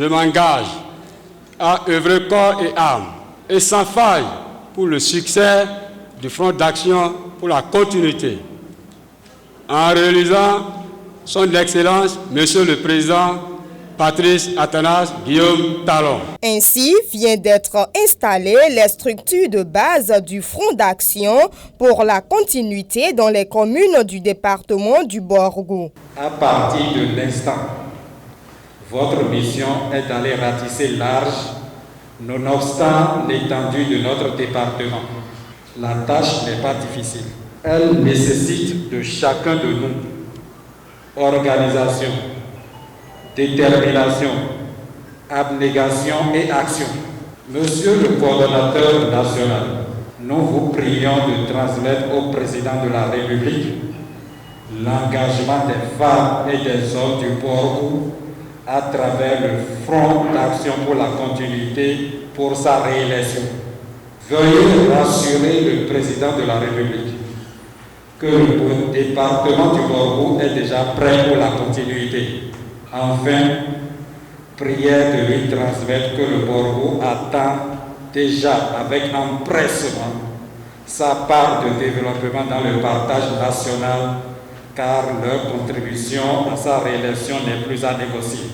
je m'engage à œuvrer corps et âme et sans faille pour le succès du Front d'action pour la continuité. En réalisant son Excellence, Monsieur le Président Patrice Athanase Guillaume Talon. Ainsi vient d'être installées les structures de base du Front d'action pour la continuité dans les communes du département du Borgo. À partir de l'instant, votre mission est d'aller ratisser large, nonobstant l'étendue de notre département. La tâche n'est pas difficile. Elle nécessite de chacun de nous organisation, détermination, abnégation et action. Monsieur le coordonnateur national, nous vous prions de transmettre au président de la République l'engagement des femmes et des hommes du Borgo à travers le Front d'action pour la continuité pour sa réélection. Veuillez rassurer le président de la République que le département du Borgo est déjà prêt pour la continuité. Enfin, prière de lui transmettre que le Borgo attend déjà avec empressement sa part de développement dans le partage national, car leur contribution à sa réélection n'est plus à négocier.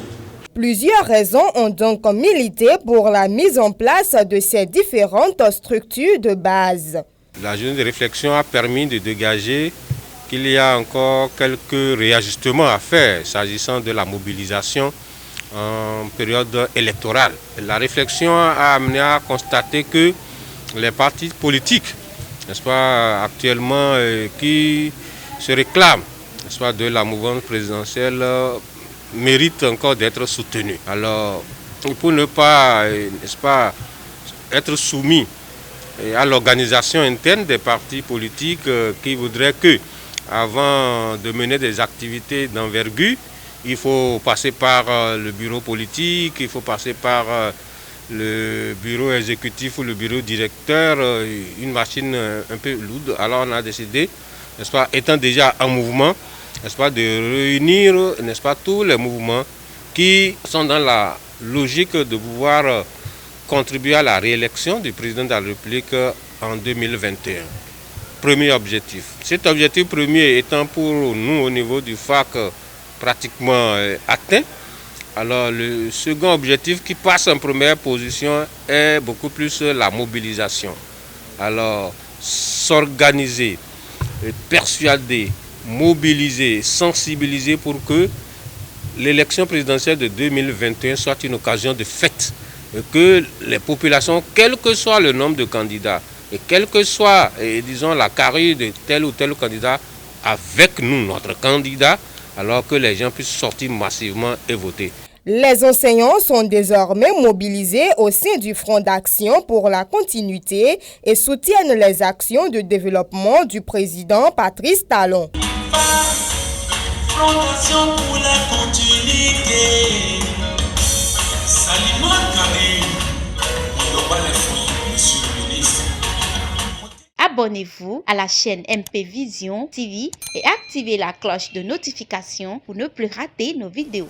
Plusieurs raisons ont donc milité pour la mise en place de ces différentes structures de base. La journée de réflexion a permis de dégager qu'il y a encore quelques réajustements à faire s'agissant de la mobilisation en période électorale. La réflexion a amené à constater que les partis politiques, n'est-ce pas, actuellement qui se réclament, n'est-ce pas, de la mouvance présidentielle méritent encore d'être soutenus. Alors, pour ne pas, n'est-ce pas, être soumis à l'organisation interne des partis politiques qui voudraient que, avant de mener des activités d'envergure, il faut passer par le bureau politique, il faut passer par le bureau exécutif ou le bureau directeur, une machine un peu lourde. Alors on a décidé, n'est-ce pas, étant déjà en mouvement, n'est-ce pas, de réunir, n'est-ce pas, tous les mouvements qui sont dans la logique de pouvoir contribuer à la réélection du président de la République en 2021. Premier objectif. Cet objectif premier étant pour nous au niveau du FAC pratiquement atteint. Alors le second objectif qui passe en première position est beaucoup plus la mobilisation. Alors s'organiser, persuader, mobiliser, sensibiliser pour que l'élection présidentielle de 2021 soit une occasion de fête. Et que les populations, quel que soit le nombre de candidats, et quelle que soit, disons, la carrière de tel ou tel candidat, avec nous, notre candidat, alors que les gens puissent sortir massivement et voter. Les enseignants sont désormais mobilisés au sein du Front d'action pour la continuité et soutiennent les actions de développement du président Patrice Talon. Front d'action pour la continuité. Abonnez-vous à la chaîne MP Vision TV et activez la cloche de notification pour ne plus rater nos vidéos.